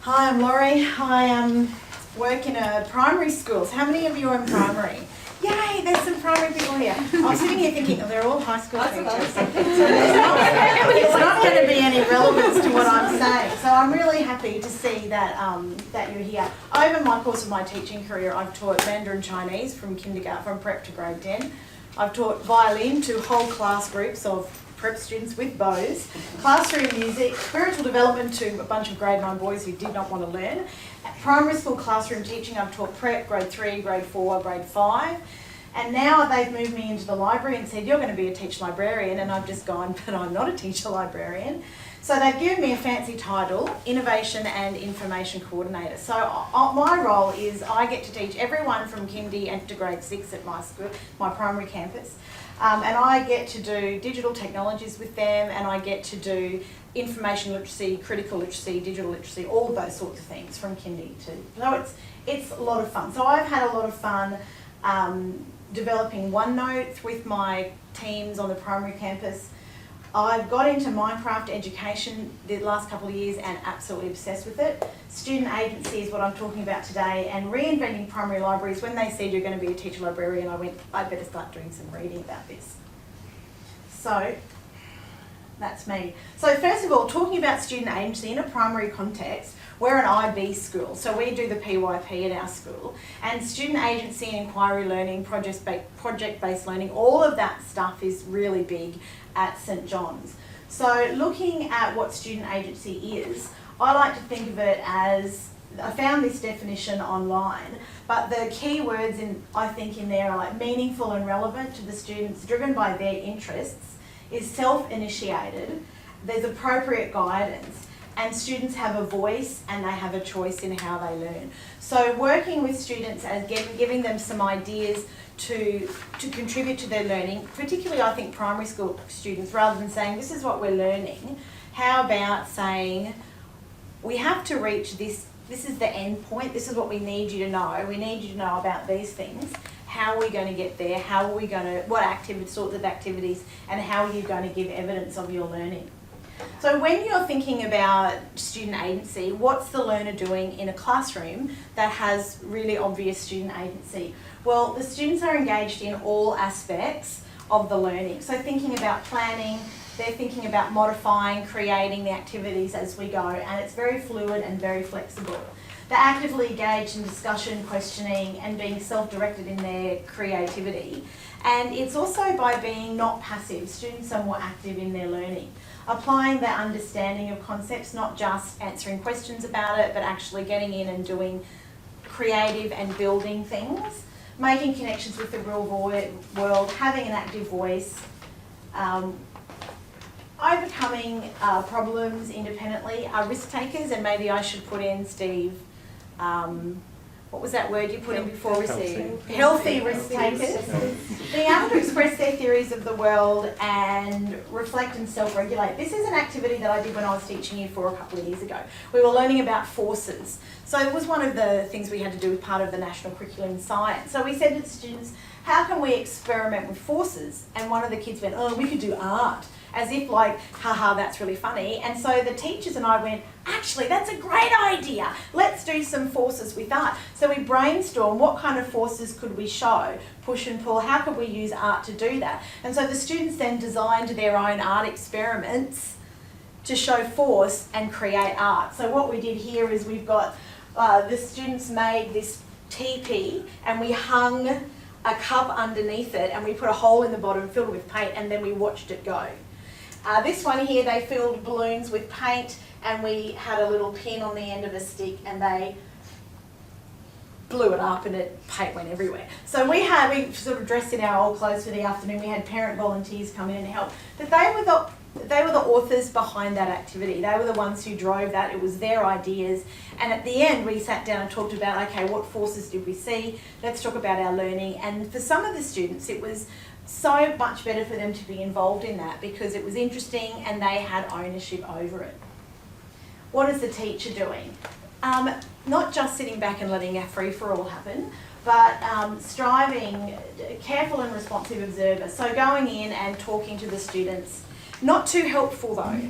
Hi, I'm Laurie. I work in a primary school. So how many of you are in primary? Yay, there's some primary people here. I was sitting here thinking, oh, they're all high school teachers. So there's not going to be any relevance to what I'm saying. So I'm really happy to see that that you're here. Over my course of my teaching career, I've taught Mandarin Chinese from kindergarten, from prep to grade 10. I've taught violin to whole class groups of prep students with bows, classroom music, spiritual development to a bunch of grade 9 boys who did not want to learn. At primary school classroom teaching, I've taught prep, grade 3, grade 4, grade 5. And now they've moved me into the library and said, you're going to be a teacher librarian. And I've just gone, but I'm not a teacher librarian. So they've given me a fancy title, Innovation and Information Coordinator. So my role is I get to teach everyone from kindy and to grade 6 at my school, my primary campus. And I get to do digital technologies with them, and I get to do information literacy, critical literacy, digital literacy, all of those sorts of things from kindy to. So it's a lot of fun. So I've had a lot of fun developing OneNote with my teams on the primary campus. I've got into Minecraft education the last couple of years and absolutely obsessed with it. Student agency is what I'm talking about today, and reinventing primary libraries. When they said you're going to be a teacher librarian, I went, I'd better start doing some reading about this. So that's me. So first of all, talking about student agency in a primary context, we're an IB school, so we do the PYP at our school. And student agency and inquiry learning, project-based learning, all of that stuff is really big at St John's. So looking at what student agency is, I like to think of it as, I found this definition online, but the key words I think in there are like meaningful and relevant to the students, driven by their interests, is self-initiated, there's appropriate guidance, and students have a voice and they have a choice in how they learn. So working with students as giving them some ideas to contribute to their learning, particularly I think primary school students, rather than saying this is what we're learning, how about saying we have to reach this is the end point, this is what we need you to know, we need you to know about these things, how are we going to get there, how are we going to, what sorts of activities, and how are you going to give evidence of your learning. So when you're thinking about student agency, what's the learner doing in a classroom that has really obvious student agency? Well, the students are engaged in all aspects of the learning. So thinking about planning, they're thinking about modifying, creating the activities as we go, and it's very fluid and very flexible. They're actively engaged in discussion, questioning, and being self-directed in their creativity. And it's also by being not passive. Students are more active in their learning. Applying their understanding of concepts, not just answering questions about it, but actually getting in and doing creative and building things. Making connections with the real world, having an active voice, overcoming problems independently, are risk takers, and maybe I should put in, Steve, what was that word you put in before receive? Healthy risk takers. Being able to express their theories of the world and reflect and self-regulate. This is an activity that I did when I was teaching Year 4 a couple of years ago. We were learning about forces. So it was one of the things we had to do with part of the national curriculum in science. So we said to the students, how can we experiment with forces? And one of the kids went, oh, we could do art. As if like, haha, that's really funny. And so the teachers and I went, actually, that's a great idea. Let's do some forces with art. So we brainstormed what kind of forces could we show, push and pull, how could we use art to do that? And so the students then designed their own art experiments to show force and create art. So what we did here is we've got, the students made this teepee and we hung a cup underneath it and we put a hole in the bottom, filled it with paint, and then we watched it go. This one here, they filled balloons with paint and we had a little pin on the end of a stick and they blew it up and paint went everywhere. So we sort of dressed in our old clothes for the afternoon. We had parent volunteers come in and help. But they were the authors behind that activity. They were the ones who drove that. It was their ideas. And at the end, we sat down and talked about, okay, what forces did we see? Let's talk about our learning. And for some of the students, it was so much better for them to be involved in that because it was interesting and they had ownership over it. What is the teacher doing? Not just sitting back and letting a free-for-all happen, but striving, careful and responsive observer. So going in and talking to the students Not too helpful though.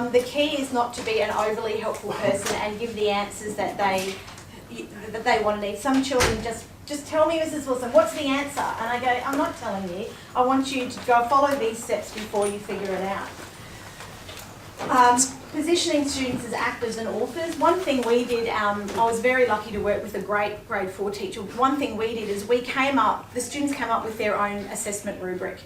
The key is not to be an overly helpful person and give the answers that they want to need. Some children just tell me, Mrs. Wilson, what's the answer? And I go, I'm not telling you. I want you to go follow these steps before you figure it out. Positioning students as actors and authors. One thing we did, I was very lucky to work with a great grade 4 teacher. One thing we did is the students came up with their own assessment rubric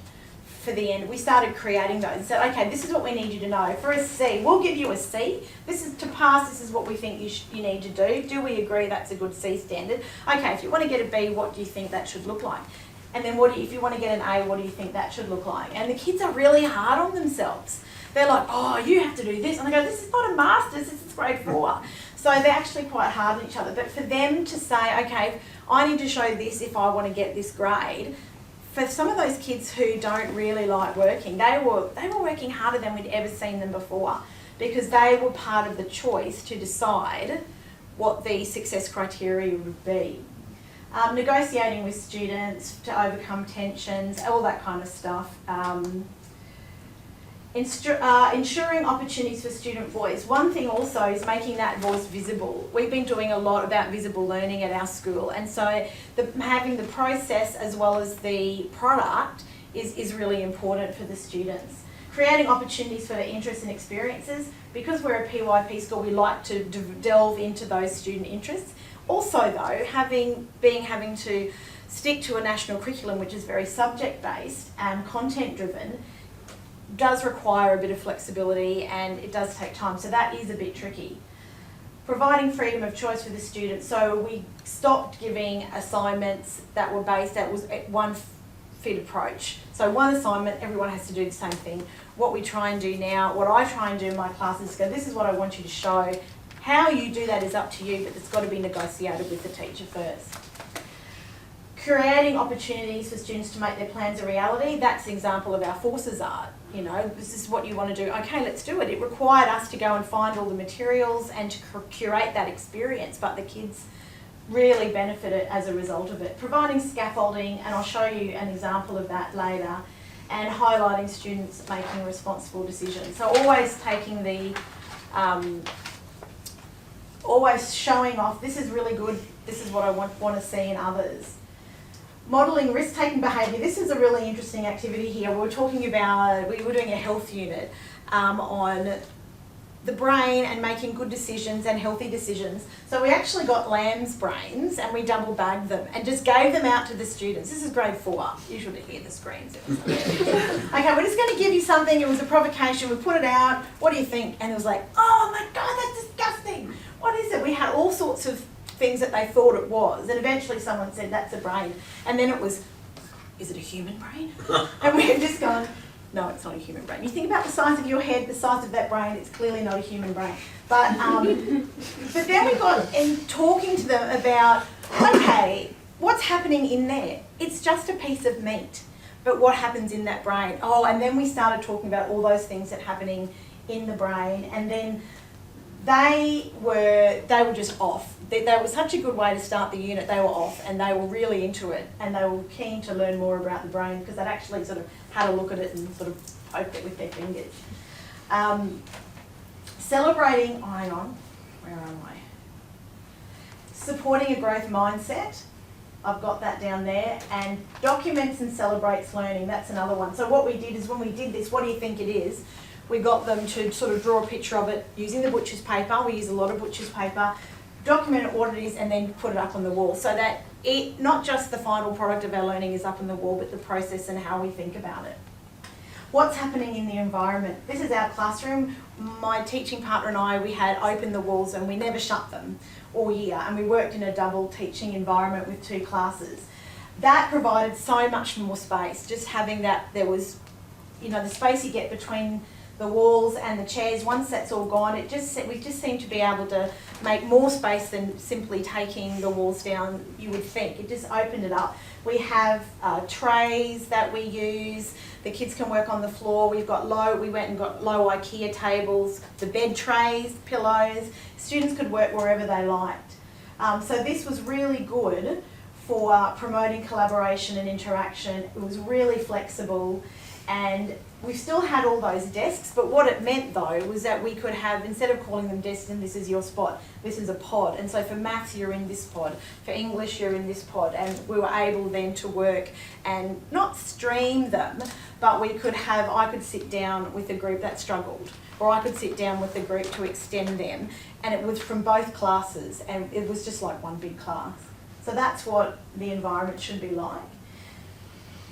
for the end. We started creating those and said, okay, this is what we need you to know. For a C, we'll give you a C. This is to pass, this is what we think you need to do. Do we agree that's a good C standard? Okay, if you want to get a B, what do you think that should look like? And then if you want to get an A, what do you think that should look like? And the kids are really hard on themselves. They're like, oh, you have to do this. And I go, this is not a master's, this is grade 4. So they're actually quite hard on each other. But for them to say, okay, I need to show this if I want to get this grade, for some of those kids who don't really like working, they were working harder than we'd ever seen them before, because they were part of the choice to decide what the success criteria would be. Negotiating with students to overcome tensions, all that kind of stuff. Ensuring opportunities for student voice. One thing also is making that voice visible. We've been doing a lot about visible learning at our school, and so having the process as well as the product is really important for the students. Creating opportunities for their interests and experiences. Because we're a PYP school, we like to delve into those student interests. Also though, having to stick to a national curriculum which is very subject-based and content-driven does require a bit of flexibility, and it does take time, so that is a bit tricky. Providing freedom of choice for the students, so we stopped giving assignments that were based, that was one fit approach. So one assignment, everyone has to do the same thing. What we try and do now, what I try and do in my classes is go, this is what I want you to show. How you do that is up to you, but it's got to be negotiated with the teacher first. Creating opportunities for students to make their plans a reality, that's an example of our forces art. You know, this is what you want to do. Okay, let's do it. It required us to go and find all the materials and to curate that experience, but the kids really benefited as a result of it. Providing scaffolding, and I'll show you an example of that later, and highlighting students making responsible decisions. So always taking the, always showing off, this is really good, this is what I want to see in others. Modelling risk-taking behaviour. This is a really interesting activity here. We were doing a health unit on the brain and making good decisions and healthy decisions. So we actually got lamb's brains and we double bagged them and just gave them out to the students. This is grade 4. You should hear the screams. Okay, we're just going to give you something. It was a provocation. We put it out. What do you think? And it was like, oh my God, that's disgusting. What is it? We had all sorts of things that they thought it was, and eventually someone said that's a brain, and then it was, is it a human brain? And we had just gone, no, it's not a human brain. You think about the size of your head, the size of that brain, it's clearly not a human brain. But then we got in talking to them about, okay, what's happening in there? It's just a piece of meat, but what happens in that brain? Oh, and then we started talking about all those things that are happening in the brain, and then they were just off. They were such a good way to start the unit. They were off and they were really into it, and they were keen to learn more about the brain because they'd actually sort of had a look at it and sort of poked it with their fingers. Celebrating, hang on, where am I? Supporting a growth mindset. I've got that down there. And documents and celebrates learning. That's another one. So what we did is when we did this, what do you think it is? We got them to sort of draw a picture of it using the butcher's paper. We use a lot of butcher's paper, document what it is, and then put it up on the wall so that it, not just the final product of our learning is up on the wall, but the process and how we think about it. What's happening in the environment? This is our classroom. My teaching partner and I, we had opened the walls and we never shut them all year, and we worked in a double teaching environment with 2 classes. That provided so much more space, just having that, there was, you know, the space you get between the walls and the chairs. Once that's all gone, we just seem to be able to make more space than simply taking the walls down, you would think. It just opened it up. We have trays that we use. The kids can work on the floor. We went and got low IKEA tables, the bed trays, pillows. Students could work wherever they liked. So this was really good for promoting collaboration and interaction. It was really flexible. And we still had all those desks, but what it meant though was that we could have, instead of calling them desks and this is your spot, this is a pod. And so for maths, you're in this pod. For English, you're in this pod. And we were able then to work and not stream them, but we could have, I could sit down with a group that struggled, or I could sit down with a group to extend them. And it was from both classes, and it was just like one big class. So that's what the environment should be like.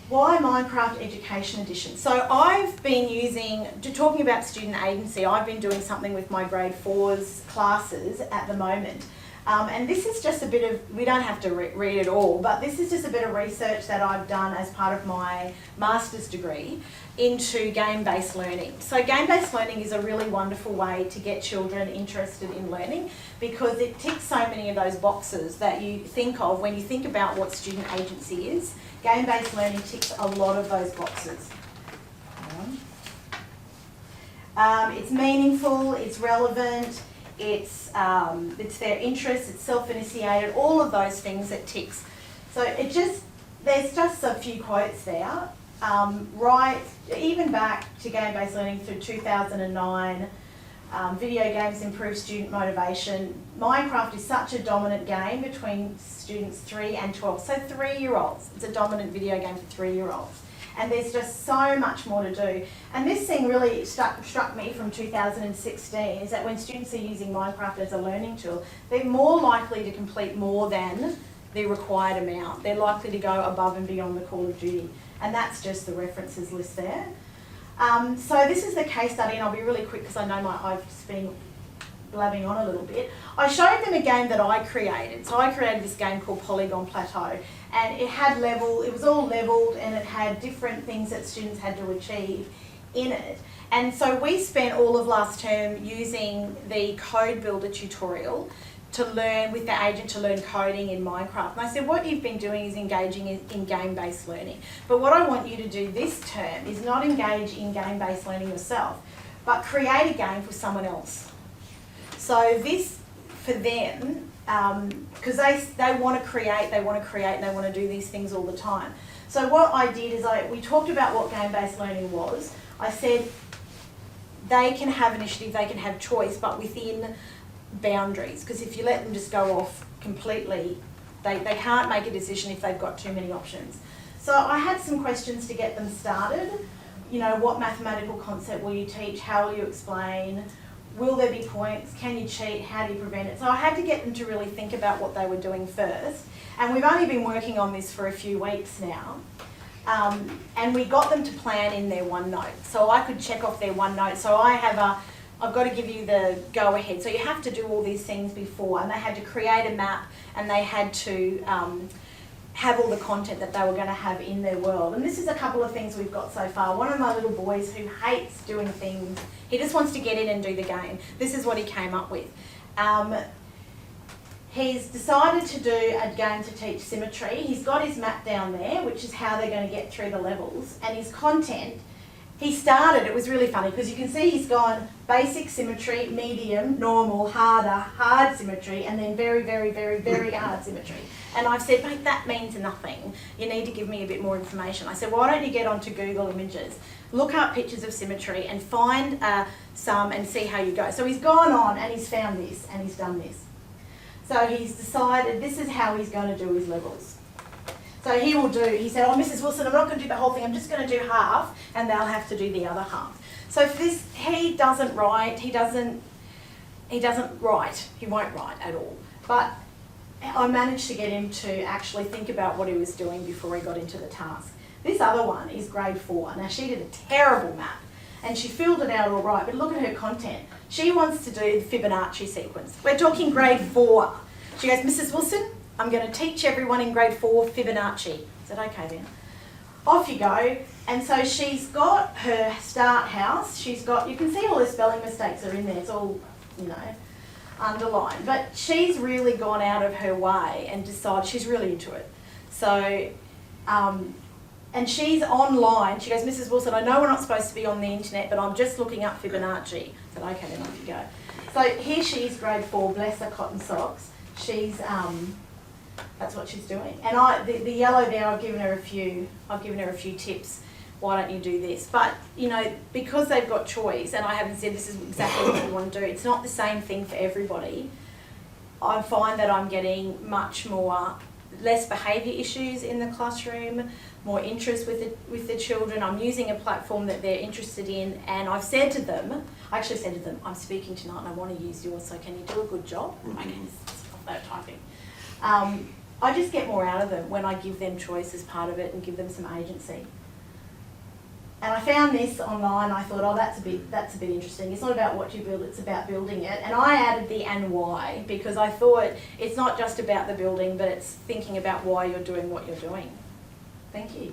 Why Minecraft Education Edition? So I've been using, talking about student agency, I've been doing something with my grade 4's classes at the moment. And this is just a bit of, we don't have to read it all, but this is just a bit of research that I've done as part of my master's degree into game-based learning. So game-based learning is a really wonderful way to get children interested in learning because it ticks so many of those boxes that you think of when you think about what student agency is. Game-based learning ticks a lot of those boxes. It's meaningful, it's relevant, it's their interest, it's self-initiated, all of those things it ticks. So there's just a few quotes there. Right, even back to game-based learning through 2009, video games improve student motivation. Minecraft is such a dominant game between students 3 and 12, so 3-year-olds. It's a dominant video game for 3-year-olds. And there's just so much more to do. And this thing really struck me from 2016 is that when students are using Minecraft as a learning tool, they're more likely to complete more than the required amount. They're likely to go above and beyond the Call of Duty. And that's just the references list there. So this is the case study, and I'll be really quick because I know I've just been blabbing on a little bit. I showed them a game that I created. So I created this game called Polygon Plateau, and it was all leveled, and it had different things that students had to achieve in it. And so we spent all of last term using the Code Builder tutorial to learn with the agent to learn coding in Minecraft. And I said, what you've been doing is engaging in game-based learning. But what I want you to do this term is not engage in game-based learning yourself, but create a game for someone else. So this, for them, because they want to create, and they want to do these things all the time. So what I did is we talked about what game-based learning was. I said they can have initiative, they can have choice, but within boundaries, because if you let them just go off completely, they can't make a decision if they've got too many options. So I had some questions to get them started. You know, what mathematical concept will you teach? How will you explain? Will there be points? Can you cheat? How do you prevent it? So I had to get them to really think about what they were doing first. And we've only been working on this for a few weeks now. And we got them to plan in their OneNote. So I could check off their OneNote. So I've got to give you the go ahead. So you have to do all these things before, and they had to create a map, and they had to have all the content that they were going to have in their world. And this is a couple of things we've got so far. One of my little boys who hates doing things, he just wants to get in and do the game. This is what he came up with. He's decided to do a game to teach symmetry. He's got his map down there, which is how they're going to get through the levels, and his content. He started, it was really funny, because you can see he's gone basic symmetry, medium, normal, harder, hard symmetry, and then very, very, very, very hard symmetry. And I've said, mate, that means nothing. You need to give me a bit more information. I said, why don't you get onto Google Images, look up pictures of symmetry and find some and see how you go. So he's gone on and he's found this and he's done this. So he's decided this is how he's going to do his levels. So he said, oh, Mrs. Wilson, I'm not going to do the whole thing, I'm just going to do half, and they'll have to do the other half. So for this, he doesn't write, he won't write at all. But I managed to get him to actually think about what he was doing before he got into the task. This other one is grade 4. Now she did a terrible map, and she filled it out all right, but look at her content. She wants to do the Fibonacci sequence. We're talking grade 4. She goes, Mrs. Wilson, I'm going to teach everyone in grade 4 Fibonacci. I said, okay then. Off you go. And so she's got her start house. You can see all the spelling mistakes are in there. It's all, underlined. But she's really gone out of her way and decided she's really into it. So, and she's online. She goes, Mrs. Wilson, I know we're not supposed to be on the internet, but I'm just looking up Fibonacci. I said, okay then, off you go. So here she is, grade 4, bless her cotton socks. She's, that's what she's doing. And the yellow there, I've given her a few tips. why don't you do this? But, you know, because they've got choice, and I haven't said this is exactly what you want to do, it's not the same thing for everybody. I find that I'm getting less behaviour issues in the classroom, more interest with the children. I'm using a platform that they're interested in, and I've said to them, I'm speaking tonight and I want to use yours, so can you do a good job? Okay, stop that typing. I just get more out of them when I give them choice as part of it and give them some agency. And I found this online. I thought, oh, that's a bit interesting. It's not about what you build, it's about building it. And I added the and why, because I thought it's not just about the building, but it's thinking about why you're doing what you're doing. Thank you.